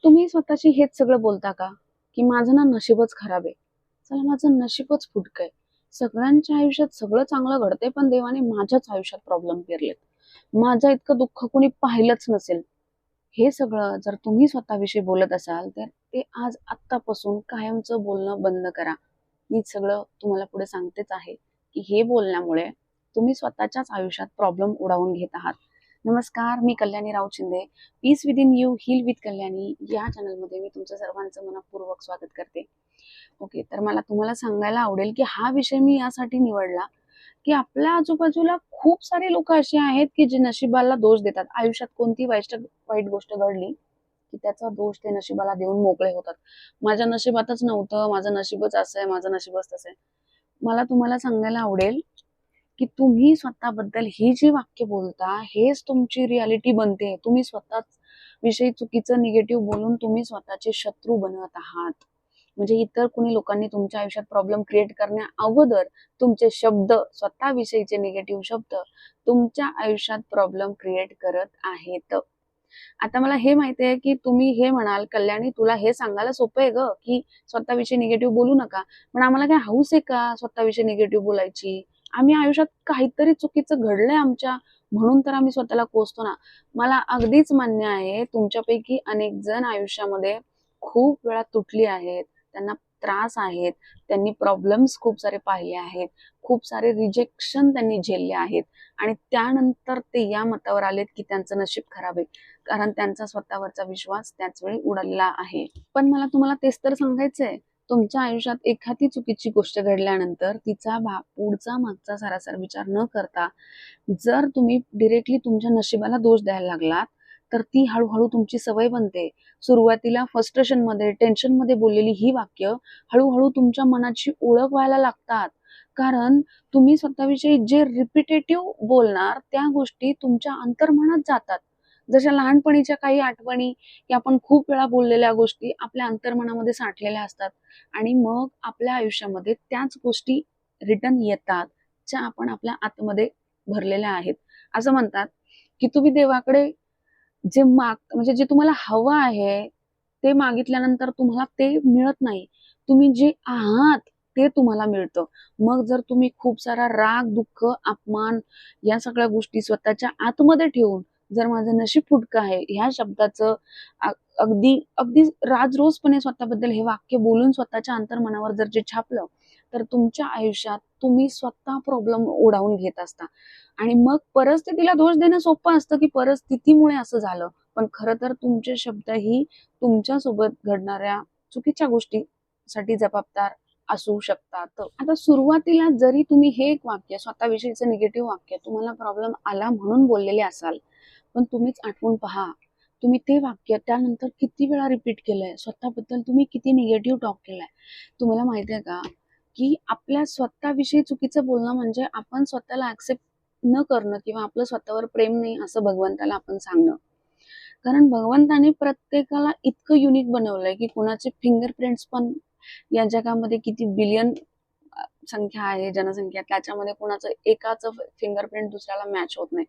तुम्ही स्वतःशी हेच सगळं बोलता का? की माझं ना नशीबच खराब आहे. चला माझं नशीबच फुटकं आहे. सगळ्यांच्या आयुष्यात सगळं चांगलं घडतंय, पण देवाने माझ्याच आयुष्यात प्रॉब्लेम पेरलेत. माझं इतकं दुःख कुणी पाहिलंच नसेल. हे सगळं जर तुम्ही स्वतःविषयी बोलत असाल, तर ते आज आत्तापासून कायमचं बोलणं बंद करा. मी सगळं तुम्हाला पुढे सांगतेच आहे, की हे बोलण्यामुळे तुम्ही स्वतःच्याच आयुष्यात प्रॉब्लेम उडवून घेत आहात. नमस्कार, मी Kalyani Raut Shinde. Peace within you, heal with Kalyani या चॅनलमध्ये मी तुमचं सर्वांचं मनःपूर्वक स्वागत करते. ओके, तर मला तुम्हाला सांगायला आवडेल, की हा विषय मी यासाठी निवडला, की आपल्या आजूबाजूला खूप सारे लोक असे आहेत, की जे नशिबाला दोष देतात. आयुष्यात कोणती वाईट गोष्ट घडली, की त्याचा दोष ते नशिबाला देऊन मोकळे होतात. माझ्या नशिबातच नव्हतं, माझं नशीबच असं आहे, माझं नशीबच तसं आहे. मला तुम्हाला सांगायला आवडेल, की तुम्ही स्वतःबद्दल ही जी वाक्य बोलता, हेच तुमची रियालिटी बनते. तुम्ही स्वतःच विषयी चुकीचं निगेटिव्ह बोलून तुम्ही स्वतःचे शत्रू बनवत आहात. म्हणजे इतर कुणी लोकांनी तुमच्या आयुष्यात प्रॉब्लेम क्रिएट करण्या अगोदर तुमचे शब्द, स्वतःविषयीचे निगेटिव्ह शब्द तुमच्या आयुष्यात प्रॉब्लेम क्रिएट करत आहेत. आता मला हे माहिती आहे, की तुम्ही हे म्हणाल, "कल्याणी तुला हे सांगायला सोपं आहे गं, की स्वतःविषयी निगेटिव्ह बोलू नका." पण आम्हाला काय हौस आहे का स्वतःविषयी निगेटिव्ह बोलायची? आम्ही आयुष्यात काहीतरी चुकीचं घडलंय आमच्या, म्हणून तर आम्ही स्वतःला कोसतो ना. मला अगदीच मान्य आहे, तुमच्यापैकी अनेक जण आयुष्यामध्ये खूप वेळा तुटली आहेत. त्यांना त्रास आहेत. त्यांनी प्रॉब्लेम्स खूप सारे पाहिले आहेत. खूप सारे रिजेक्शन त्यांनी झेलले आहेत आणि त्यानंतर ते या मतावर आलेत, की त्यांचं नशीब खराब आहे. कारण त्यांचा स्वतःवरचा विश्वास त्याच वेळी उडालेला आहे. पण मला तुम्हाला तेच तर सांगायचंय, तुमच्या आयुष्यात एखादी चुकीची गोष्ट घडल्यानंतर तिचा पुढचा मागचा सारासार विचार न करता जर तुम्ही डिरेक्टली तुमच्या नशिबाला दोष द्यायला लागलात, तर ती हळू तुमची सवय बनते. सुरुवातीला फ्रस्ट्रेशनमध्ये, टेन्शनमध्ये बोललेली ही वाक्य हळू तुमच्या मनाची ओळख व्हायला लागतात. कारण तुम्ही स्वतःविषयी जे रिपिटेटिव्ह बोलणार, त्या गोष्टी तुमच्या अंतर्मनात जातात. जशा लहानपणीच्या काही आठवणी, की आपण खूप वेळा बोललेल्या गोष्टी आपल्या अंतर्मनामध्ये साठलेल्या असतात आणि मग आपल्या आयुष्यामध्ये त्याच गोष्टी रिटर्न येतात, ज्या आपण आपल्या आतमध्ये भरलेल्या आहेत. असं म्हणतात, की तुम्ही देवाकडे म्हणजे जे तुम्हाला हवं आहे, ते मागितल्यानंतर तुम्हाला ते मिळत नाही. तुम्ही जे आहात, ते तुम्हाला मिळतं. मग जर तुम्ही खूप सारा राग, दुःख, अपमान या सगळ्या गोष्टी स्वतःच्या आतमध्ये ठेवून, जर माझं नशीब फुटकं आहे, ह्या शब्दाचं अ अगदी राजरोसपणे स्वतःबद्दल हे वाक्य बोलून स्वतःच्या अंतर्मनावर जर जे छापलं, तर तुमच्या आयुष्यात तुम्ही स्वतः प्रॉब्लेम ओढावून घेत असता. आणि मग परिस्थितीला दोष देणं सोपं असतं, की परिस्थितीमुळे असं झालं. पण खरं तर तुमचे शब्द ही तुमच्यासोबत घडणाऱ्या चुकीच्या गोष्टीसाठी जबाबदार असू शकतात. आता सुरुवातीला जरी तुम्ही हे एक वाक्य स्वतःविषयीचं निगेटिव्ह वाक्य तुम्हाला प्रॉब्लेम आला म्हणून बोललेले असाल, पण तुम्हीच आठवून पहा, तुम्ही ते वाक्य त्यानंतर किती वेळा रिपीट केलंय, स्वतःबद्दल तुम्ही किती निगेटिव्ह टॉक केलाय. तुम्हाला माहिती आहे का, की आपल्या स्वतःविषयी चुकीचं बोलणं म्हणजे आपण स्वतःला ऍक्सेप्ट न करणं किंवा आपलं स्वतःवर प्रेम नाही असं भगवंताला आपण सांगणं. कारण भगवंताने प्रत्येकाला इतकं युनिक बनवलंय, की कुणाचे फिंगरप्रिंट्स पण या जगामध्ये किती बिलियन संख्या आहे, जनसंख्या, त्याच्यामध्ये कुणाचं एकाचं फिंगरप्रिंट दुसऱ्याला मॅच होत नाही.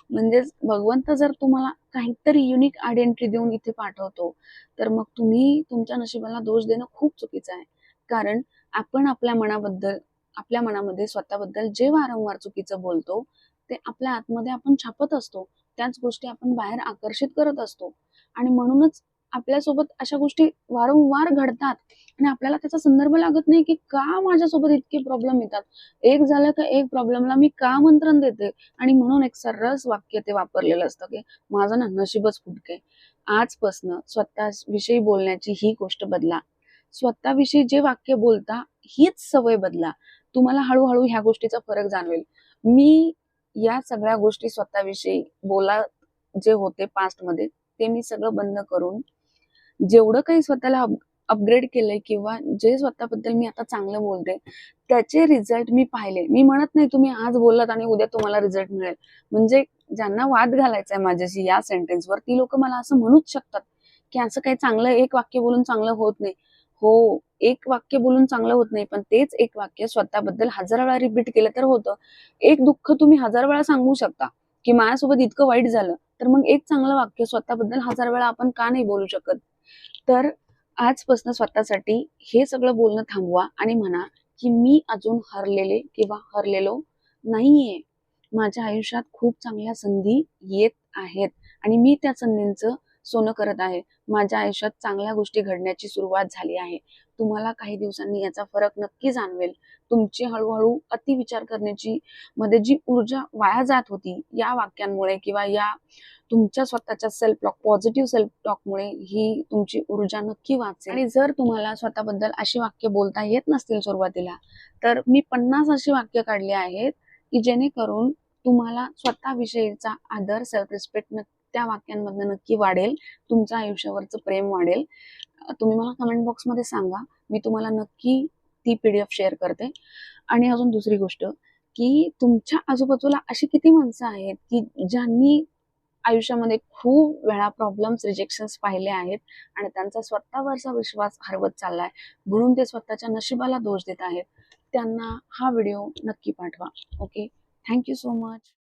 म्हणजेच भगवंत जर तुम्हाला काहीतरी युनिक आयडेंटिटी देऊन इथे पाठवतो, तर मग तुम्ही तुमच्या नशिबाला दोष देणं खूप चुकीचं आहे. कारण आपण आपल्या मनामध्ये स्वतःबद्दल जे वारंवार चुकीचं बोलतो, ते आपल्या आतमध्ये आपण छापत असतो. त्याच गोष्टी आपण बाहेर आकर्षित करत असतो आणि म्हणूनच आपल्यासोबत अशा गोष्टी वारंवार घडतात आणि आपल्याला त्याचा संदर्भ लागत नाही, की का माझ्यासोबत इतके प्रॉब्लेम येतात. एक झालं का एक प्रॉब्लेमला मी का आमंत्रण देते आणि म्हणून एक सर्रास वाक्य ते वापरलेलं असतं, की माझं ना नशीबच फुटकंय. आजपासनं स्वतःविषयी बोलण्याची ही गोष्ट बदला. स्वतःविषयी जे वाक्य बोलता हीच सवय बदला. तुम्हाला हळू ह्या गोष्टीचा फरक जाणवेल. मी या सगळ्या गोष्टी स्वतःविषयी जे होते पास्टमध्ये, ते मी सगळं बंद करून जेवढं काही स्वतःला अपग्रेड केलंय किंवा जे स्वतःबद्दल मी आता चांगलं बोलते, त्याचे रिझल्ट मी पाहिले. मी म्हणत नाही तुम्ही आज बोललात आणि उद्या तुम्हाला रिझल्ट मिळेल. म्हणजे ज्यांना वाद घालायचा आहे माझ्याशी या सेंटेन्सवर, ती लोकं मला असं म्हणूच शकतात, की असं काही चांगलं एक वाक्य बोलून चांगलं होत नाही. हो, एक वाक्य बोलून चांगलं होत नाही, पण तेच एक वाक्य स्वतःबद्दल 1000 वेळा रिपीट केलं तर होतं. एक दुःख तुम्ही 1000 वेळा सांगू शकता, की माझ्यासोबत इतकं वाईट झालं. तर मग एक चांगलं वाक्य स्वतःबद्दल 1000 वेळा आपण का नाही बोलू शकत? तर आजपासून स्वतःसाठी हे सगळं बोलणं थांबवा आणि म्हणा की मी अजून हरलेले किंवा हरलेलो नाहीये. माझ्या आयुष्यात खूप चांगल्या संधी येत आहेत आणि मी त्या संधींचं सोनं करत आहे. माझ्या आयुष्यात चांगल्या गोष्टी घडण्याची सुरुवात झाली आहे. तुम्हाला काही दिवसांनी याचा फरक नक्की जाणवेल. तुमची हळूहळू अतिविचार करण्याची मध्ये जी ऊर्जा वाया जात होती या वाक्यांमुळे किंवा या तुमच्या स्वतःच्या सेल्फ टॉक, पॉझिटिव्ह सेल्फ टॉकमुळे ही तुमची ऊर्जा नक्की वाचेल. आणि जर तुम्हाला स्वतःबद्दल अशी वाक्य बोलता येत नसतील सुरुवातीला, तर मी 50 अशी वाक्य काढली आहेत की जेणेकरून तुम्हाला स्वतःविषयीचा आदर, सेल्फ रिस्पेक्ट त्या वाक्यांमधनं नक्की वाढेल. तुमच्या आयुष्यावरचं प्रेम वाढेल. तुम्ही मला कमेंट बॉक्समध्ये सांगा. मी तुम्हाला नक्की ती PDF शेअर करते. आणि अजून दुसरी गोष्ट, की तुमच्या आजूबाजूला अशी किती माणसं आहेत की ज्यांनी आयुष्यामध्ये खूप वेळा प्रॉब्लेम्स, रिजेक्शन्स पाहिले आहेत आणि त्यांचा स्वतःवरचा विश्वास हरवत चाललाय, म्हणून ते स्वतःच्या नशिबाला दोष देत आहेत. त्यांना हा व्हिडिओ नक्की पाठवा. Okay, thank you so much.